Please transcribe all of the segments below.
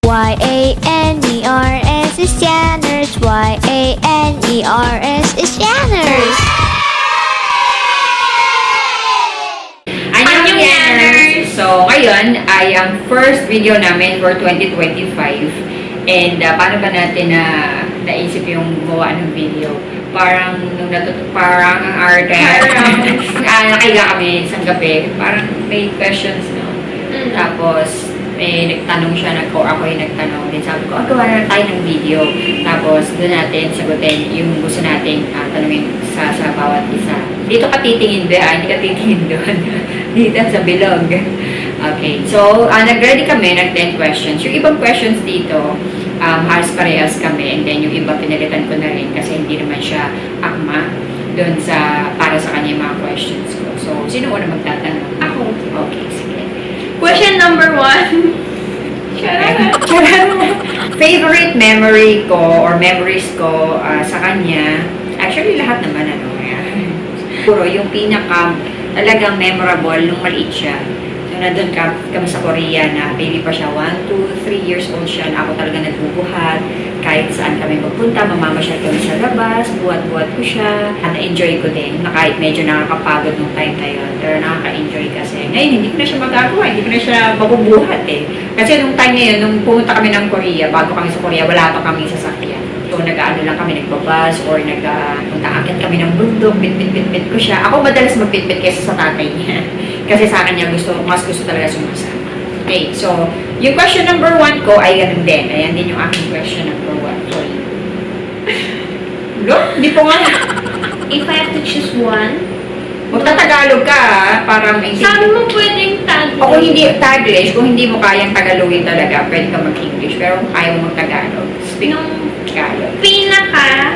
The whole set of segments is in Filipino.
Y-A-N-E-R-S is Janners. Y-A-N-E-R-S is Janners. Annyeong Janners! So, ngayon ay ang first video namin for 2025. And paano ba natin naisip yung gumawa ng video? Parang parang ang arte. Nakahiga kami isang gabi. Parang may questions, no? Tapos, nagtanong siya, ako yung nagtanong. Then sabi ko, gawa na tayo ng video. Tapos, doon natin sagutin yung gusto natin tanongin sa bawat isa. Dito ka titingin, hindi ka titingin doon. Dito sa bilog. Okay, so, nag-ready kami ng 10 questions. Yung ibang questions dito, halos parehas kami. And then, yung iba pinalitan ko na rin kasi hindi naman siya akma doon para sa kanya yung mga questions ko. So, sino una magtatanong? Ako. Okay, sige. Question number 1. Charot! Favorite memory ko or memories ko sa kanya, actually lahat naman Puro yung talagang memorable nung maliit siya. So nandun kami sa Korea na baby pa siya, 1, 2, 3 years old siya na ako talaga nagbubuhat. Kahit saan kami magpunta, mamamasyal kami sa labas, buhat-buhat ko siya. At na-enjoy ko din, na kahit medyo nakakapagod nung time na yun. Pero nakaka-enjoy kasi. Ngayon, hindi ko na siya magagawa, hindi ko na siya mabubuhat Kasi nung time na yun, nung pumunta kami ng Korea, bago kami sa Korea, wala pa kami sasakyan. So, nag-ano lang kami, nagbabas, or nag-punta-akit kami ng bundok, bit-bit ko siya. Ako madalas mag-bit-bit kaysa sa tatay niya. Kasi sa akin niya, mas gusto talaga sumasama. Okay, so, yung question number 1 ko ay ganun din. Ayan din yung aking question number 1 for you. Look, hindi po nga. If I have to choose one, Magtatagalog ka, parang may sabi mo pwedeng Tagalog. O kung hindi Taglish, kung hindi mo kayang Tagalogin talaga, pwede ka mag-English. Pero kung kaya mo mag-Tagalog, speak Tagalog. Pinaka,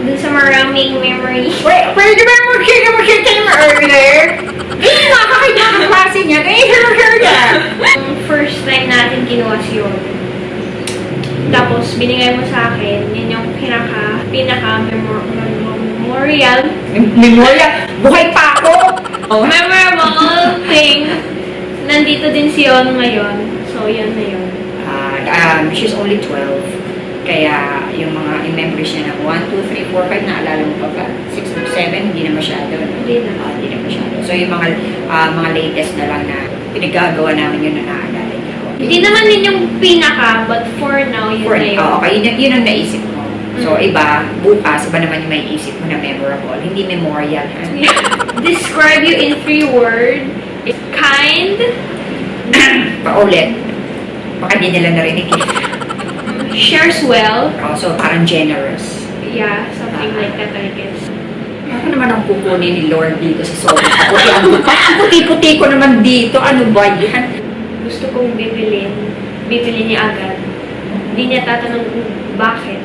dun sa maraming memory. Pwede ba mag-share tayo earlier? Hindi nakakita ng klase niya. Share niya. Yung first time natin kinuha si Yon. Tapos, binigay mo sa akin, yun yung memorial. Memorya, buhay pa ako! Memorable thing. Nandito din si Yon ngayon. So, yan na yun. She's only 12. Kaya yung mga memories niya na 1, 2, 3, 4, 5, naalala mo pa ba? 6, 7, hindi na masyado. Hindi na. Hindi na masyado. So yung mga latest na lang na pinagagawa namin yun na naalala niya. Hindi naman din yung pinaka, but for now, yun na yun. Okay, yun ang naisip mo. So iba, bukas, iba naman yung may isip mo na memorable. Hindi memorial. Describe you in 3 words. Kind. Paulit. Baka di nila narinig Shares well. So parang generous. Yeah, something like that, I guess. Ano naman ang kukunin ni Lord dito sa soul? Puti-puti ko naman dito. Ano ba yan? Gusto kong bibilin niya agad. Hindi niya tatanong kung bakit.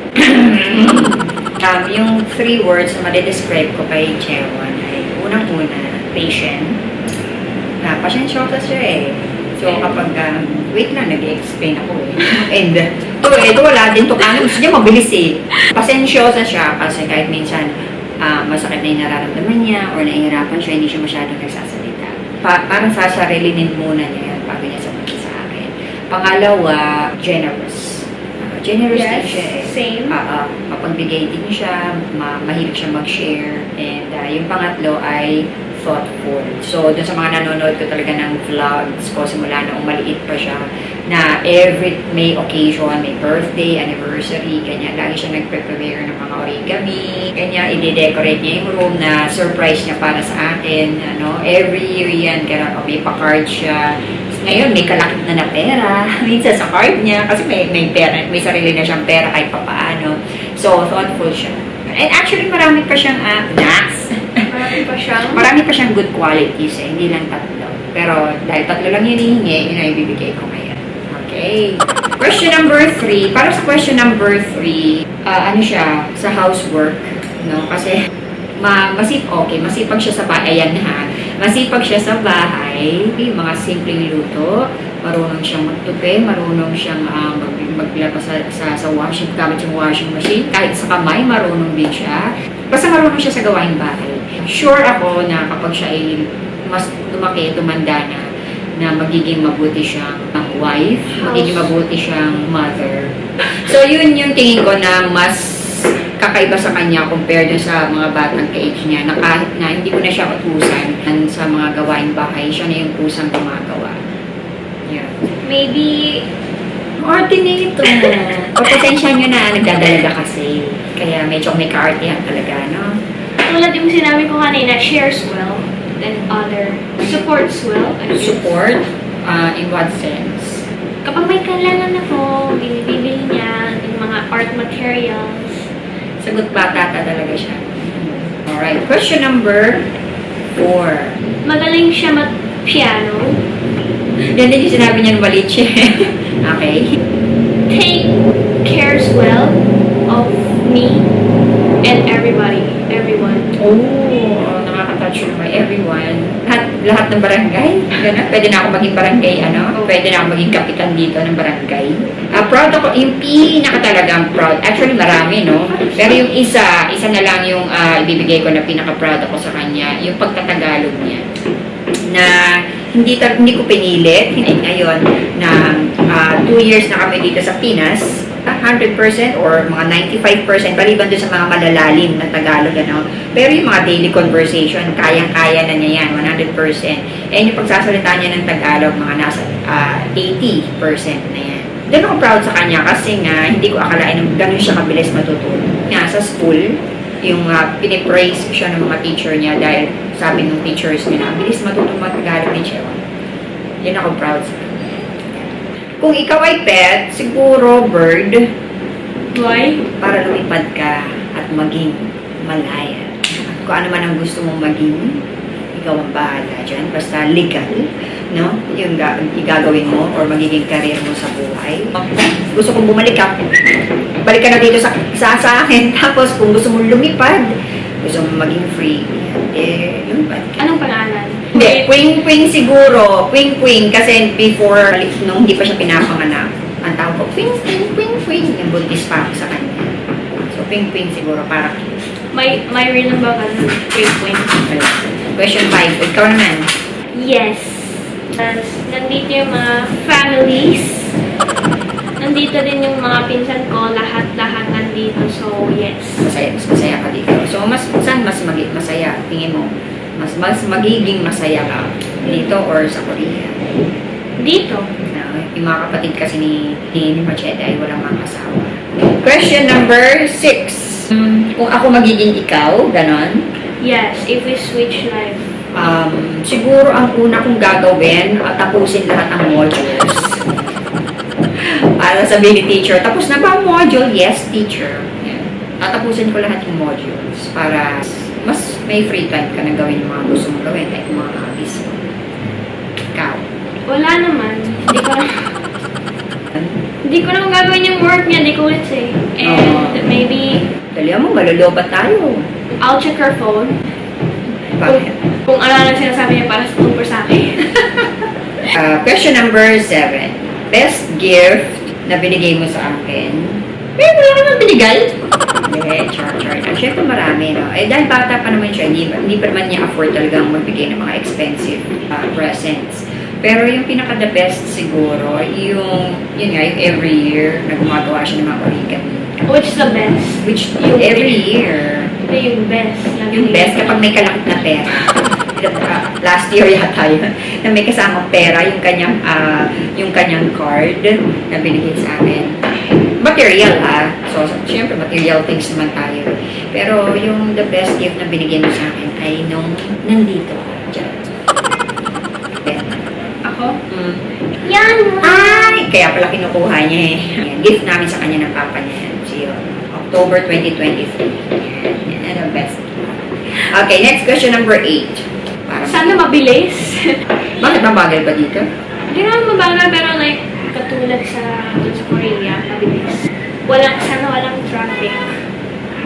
Yung 3 words na madidescribe ko kay Chewan ay unang-una, patient. Pasensyosa siya So kapag, wait lang, nag-explain ako And ito wala din to gusto niya mabilis Pasensyosa siya kasi kahit minsan masakit na yung nararamdaman niya or nahihirapan siya, hindi siya masyadong nagsasalita. Parang sasarilinin muna niya yan bago niya sabihin sa akin. Pangalawa, generous. Generous din siya Same. Mapagbigay din siya, mahilig siya mag-share. And yung pangatlo ay thoughtful. So, dun sa mga nanonood ko talaga ng vlogs ko, simula na maliit pa siya, na may occasion, may birthday, anniversary, ganyan, lagi siya nagpe-prepare ng mga origami, ganyan, i-decorate niya yung room na surprise niya para sa akin, every year yan, may pa-card siya. Ngayon, may kalakip na pera, minsan sa card niya, kasi may pera, may sarili na siyang pera kahit papaano. So, thoughtful siya. And actually, marami pa siyang snacks. Marami pa siyang good qualities hindi lang 3. Pero dahil 3 lang hinihingi, yun ang ibibigay ko ngayon. Okay. Question number 3. Para sa question number 3, ano siya, sa housework, Kasi masipag siya sa bahay. Ayan masipag siya sa bahay, mga simpleng luto, marunong siyang magtupi, marunong siyang maglaba sa washing, gamit yung washing machine, kahit sa kamay, marunong din siya. Basta marunong siya sa gawaing bahay. Sure ako na kapag siya ay mas lumaki, tumanda na na magiging mabuti siyang wife, magiging mabuti siyang mother. So, yun yung tingin ko na mas kakaiba sa kanya compared dun sa mga batang ka-age niya na kahit na hindi ko na siya utusan sa mga gawaing bahay, siya na yung kusang gumagawa. Yeah. Maybe, Ordinator. Pagpasensya nyo na, nagdadalaga kasi. Kaya medyo may ka-artihan talaga, no? tulad yung sinabi ko kanina, shares well than other. Supports well, I guess. Support? In what sense? Kapag may kailangan ako, binibili niya yung mga art materials. Sagot bata talaga siya. Alright, question number 4. Magaling siya mag-piano. Yan din yung sinabi niya ng maliit siya. Okay. Take cares well of me and everyone. Oh, nakaka-touch naman. Everyone. Lahat ng barangay. Ganun. Pwede na ako maging barangay, Pwede na ako maging kapitan dito ng barangay. Proud ako. Yung pinaka talagang proud. Actually, marami, no? Pero yung isa na lang yung ibibigay ko na pinaka-proud ako sa kanya. Yung pagtatagalog niya. Na hindi ko pinilit. Ngayon, na 2 years na kami dito sa Pinas, 100% or mga 95% maliban doon sa mga malalalim na Tagalog, Pero yung mga daily conversation, kayang-kaya na niya yan, 100%. And yung pagsasalita niya ng Tagalog, mga nasa 80% na yan. Doon ako proud sa kanya kasi nga, hindi ko akalain na ganun siya kabilis matutunan. Nga, sa school, yung pinipraise siya ng mga teacher niya dahil sabi ng teachers niya na bilis matutong mag-Tagalog ni Chewa. Yan ako proud sa kanya. Kung ikaw ay pet, siguro bird. Why? Para lumipad ka at maging malaya. At kung ano man ang gusto mong maging, ikaw ang bahala dyan. Basta legal, no? Yung igagawin mo or magiging career mo sa buhay. Gusto kong bumalik ka. Balik ka na dito sa akin. Tapos kung gusto mong lumipad, gusto mong maging free, lumipad ka. Anong pangalan? Hindi, Queen siguro. Queen kasi before, nung hindi pa siya pinapanganak, ang tawag ko, Queen. Yung buntis pa ako sa kanya. So, Queen siguro, para May real ba ka ng Queen? Question 5. Ikaw naman. Yes. Nandito yung mga families. Nandito din yung mga pinsan ko. Lahat nandito. So, yes. Mas masaya ka dito. So, saan mas masaya? Tingin mo, mas magiging masaya ka dito or sa Korea? Dito. Yung mga kapatid kasi ni Machete ay walang mga asawa. Question number 6. Kung ako magiging ikaw, ganon? Yes, if we switch life. Siguro ang una kong gagawin, tapusin lahat ng modules. Para sabihin ni teacher, tapos na ba ang module? Yes, teacher. Tatapusin ko lahat yung modules para mas may free time ka na gawin yung mga gusto mong gawin, like mga hobbies mo. Ikaw? Wala naman. Hindi ko naman gagawin yung work niya. Hindi ko say. And maybe, Dali mo, malulobat tayo. I'll check her phone. Bakit? Kung ano lang sinasabi niya para sa akin. Question number 7. Best gift na binigay mo sa akin? Wala naman binigay. Char. Siyempre marami, no? Dahil bata pa naman siya, hindi pa naman niya afford talagang magbigay ng mga expensive presents. Pero yung pinaka-the best siguro, yung every year, na gumagawa siya ng mga origami. Which is the best? Every year. Ito yung best. Yung best kapag may kalakit na pera. Last year yata yun, na may kasamang pera, yung kanyang card na binigay sa akin. Material, So, syempre, material things naman tayo. Pero yung the best gift na binigay mo sa akin ay nung nandito ka. Diyan. Ako? Yan! Ay! Kaya pala kinukuha niya eh. Yan, gift namin sa kanya ng papa niya. So, October 2023. Yan ang best. Okay, next question number 8. Sana mabilis. Bakit mabagal ba dito? Hindi naman mabagal, pero like, katulad sa Korea, mabilis. Sana walang traffic.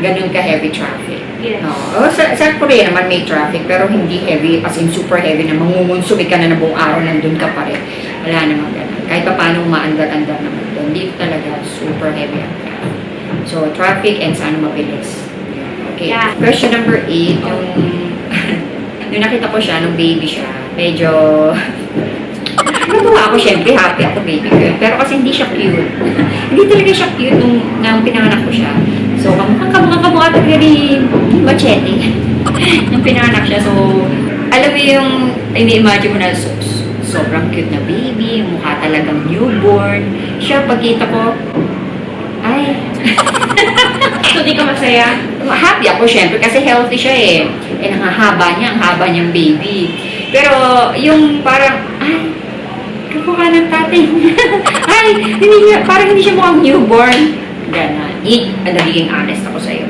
Ganun ka heavy traffic. Yes. Sa Korea naman may traffic, pero hindi heavy, as in super heavy na mangungunsumi ka na ng buong araw, nandun ka pa rin. Wala naman ganun. Kahit pa paano umaandar-andar naman doon. Dito talaga super heavy ang traffic. So, traffic and sana mabilis. Okay. Yeah. Question number 8, yung nakita ko siya, nung baby siya, medyo Natuwa ako, syempre, happy ako, baby girl. Pero kasi hindi siya cute. Hindi talaga siya cute nung pinanganak ko siya. So, kamukha talaga ni Machete. Nung pinanganak siya. So, alam mo yung, ini-imagine mo na sobrang cute na baby, mukha talagang newborn. Siya, pagkita ko, ay, So, di ka masaya? happy ako syempre kasi healthy siya eh. Eh, ang haba niyang baby. Pero, yung parang, ay, kapukha ng tatay. Ay, parang hindi siya mukhang newborn. Gana. Nagiging honest ako sa'yo.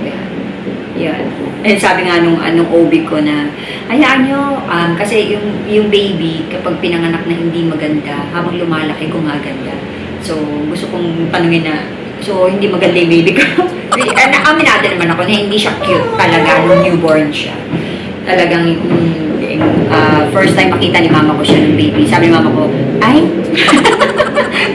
Yan. And sabi nga nung OB ko na, hayaan nyo, kasi yung baby, kapag pinanganak na hindi maganda, habang lumalaki, gumaganda. So, gusto kong tanungin na, so, hindi maganda yung baby ko. Aminado naman ako na hindi siya cute talaga nung newborn siya. Talagang, first time makita ni mama ko siya ng baby. Sabi ni mama ko, ay,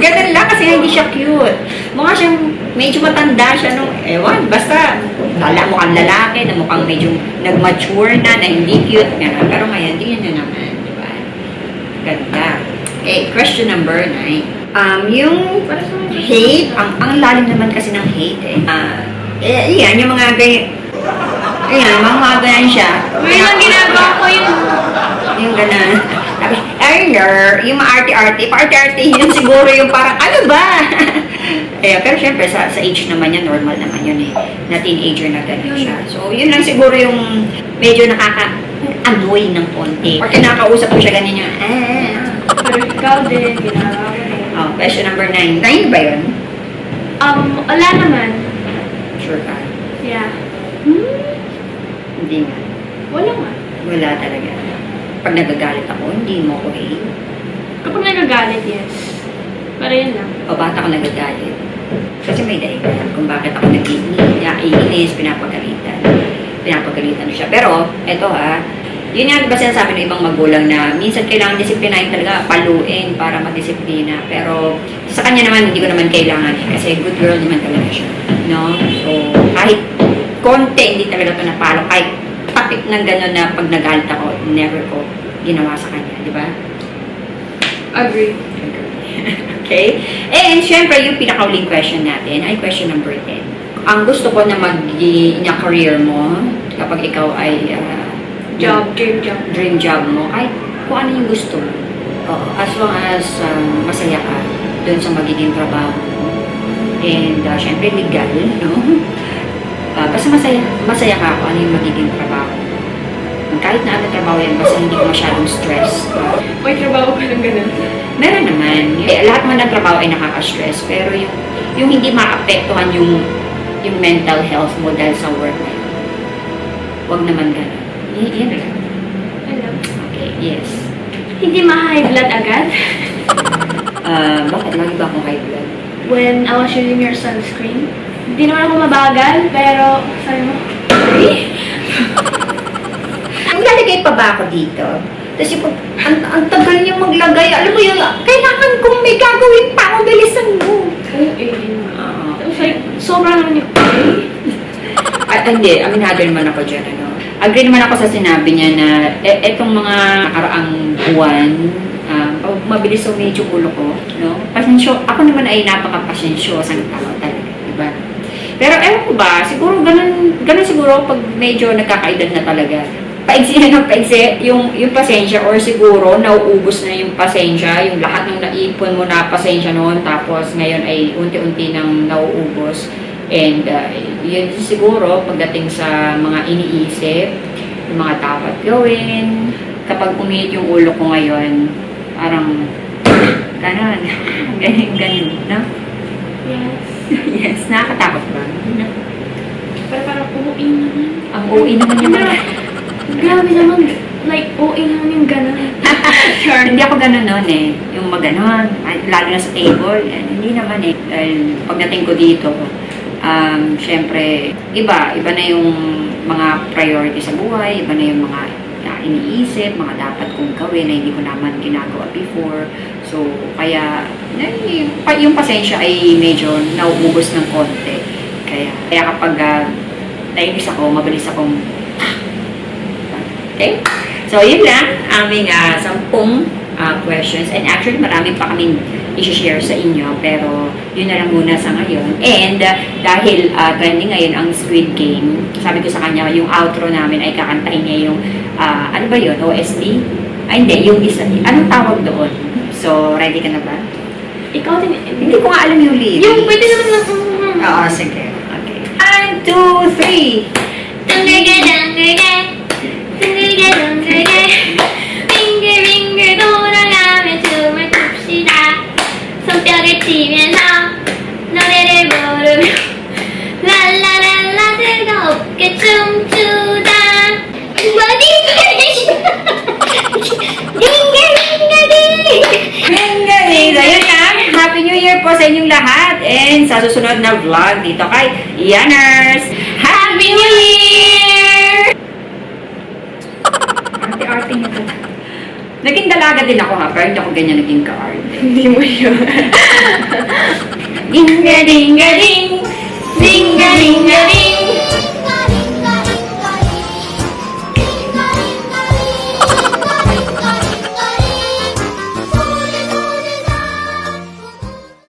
ganun lang kasi hindi siya cute. Mukha siyang, medyo matanda siya nung, ewan, basta, mukhang lalaki, na mukhang medyo nag-mature na hindi cute. Ganun. Pero ngayon, tingnan nyo naman, di ba? Ganda. Okay, question number 9. Yung hate, ang lalim naman kasi ng hate eh. Yan, yung mga ganyan. Ayan, mga ganyan siya. Ngayon ang ginagawa ko Yung ganun. Tapos, earlier, yung maarte-arte, paarte-arte, yun siguro yung parang, ano ba? Pero syempre, sa age naman yan, normal naman yun eh. Na teenager na ganun siya. So, yun lang siguro yung medyo nakaka-annoy ng konti. Or kinakausap ko siya ganyan yung, Pero ikaw din, ginagawa ko rin. Question number 9. 9 ba yun? Wala naman. Sure ka? Yeah. Hindi nga. Wala nga. Wala talaga. Pag nagagalit ako, hindi mo ko hate. Kapag nagagalit, yes. Pero yun lang. O ba't ako nagagalit? Kasi may dahilan kung bakit ako nag-iinis, pinapagalitan. Pinapagalitan siya. Pero, eto yun nga diba sinasabi ng ibang magulang na minsan kailangan disiplinahin talaga, paluin para madisiplina. Pero sa kanya naman, hindi ko naman kailangan kasi good girl naman talaga siya. No? So, kahit konti, hindi talaga ito napalo. Kahit tapik ng gano'n na pag nagalit ako, never ko ginawa sa kanya. Di ba? Agree. Okay? And syempre, yung pinakauling question natin ay question number 10. Ang gusto ko na career mo kapag ikaw ay dream job mo, kahit kung ano yung gusto mo. As long as masaya ka dun sa magiging trabaho mo. And syempre legal, no? Basta masaya ka kung ano yung magiging trabaho. Kahit na ano trabaho yan, basta hindi ko masyadong stress. May trabaho ka lang ganun. Meron naman. Lahat man ng trabaho ay nakaka-stress, pero yung hindi maapektuhan yung mental health mo dahil sa work na yun. Huwag naman ganun. Yan lang. Alam. Okay, yes. Hindi ma-high blood agad? Bakit? Lagi ba akong high blood? When I was using your sunscreen. Hindi naman ako mabagal, pero sabi mo, Naglalagay pa ba ako dito? Tapos yung, ang tagal niya maglagay. Alam mo yun, kailangan kong may gagawin pa. Ang bilisan mo. Tapos like, sobrang naman yung Hindi, aminado naman ako dyan. Agree naman ako sa sinabi niya na etong mga nakaraang buwan, mabilis medyo ulo ko, no? Ako naman ay napaka-pasensyosang tao talaga, diba? Pero ewan ko ba, siguro ganun siguro pag medyo nagkakaedad na talaga. Paigsi na ng paigsi, yung pasensya or siguro nauubos na yung pasensya, yung lahat ng naipon mo na pasensya noon, tapos ngayon ay unti-unti nang nauubos. And yun siguro pagdating sa mga iniisip, yung mga dapat gawin. Kapag umiit yung ulo ko ngayon, parang ganon, ganun, no? yes. Yes, nakakatakot ba? No? Pero parang OA naman. Ang OA naman yung mga... Grabe naman, like OA naman yung gano'n. Sure, hindi ako ganun noon eh. Yung maganon, lalo na sa table, hindi naman eh. Dahil pagdating ko dito, syempre, iba na yung mga priority sa buhay, iba na yung mga iniisip, mga dapat kong gawin na hindi ko naman ginagawa before. So, kaya, yung pasensya ay medyo nauubos ng konti. Kaya kapag nainis ako, mabilis akong, okay? So, yun lang, aming 10 questions. And actually, marami pa kaming i-share sa inyo. Pero, yun na lang muna sa ngayon. And, dahil trending ngayon ang Squid Game, sabi ko sa kanya, yung outro namin ay kakantahin niya yung, ano ba yun? OST? Ay, hindi. Yung isa. Anong tawag doon? So, ready ka na ba? Ikaw din. Hindi ko nga alam yung lyrics. Yung pwede naman lang. Oo, sige. Okay. 1, 2, 3. 둥글게 둥글게 둥글게 둥글게 빙글빙글 돌아가며 춤을 춥시다. 손뼉을 치면서 노래를 부르며 랄라랄라 즐겁게 춤추자. Guys, ayun lang. Happy New Year po sa inyong lahat. And sa susunod na vlog dito kay Yanners. Happy New Year! Arte-arte niya to. Naging dalaga din ako ha, pero hindi ako ganyan naging ka-arte. Hindi mo yun. Ding-ga-ding-ga-ding! Ding-ga-ding-ga-ding!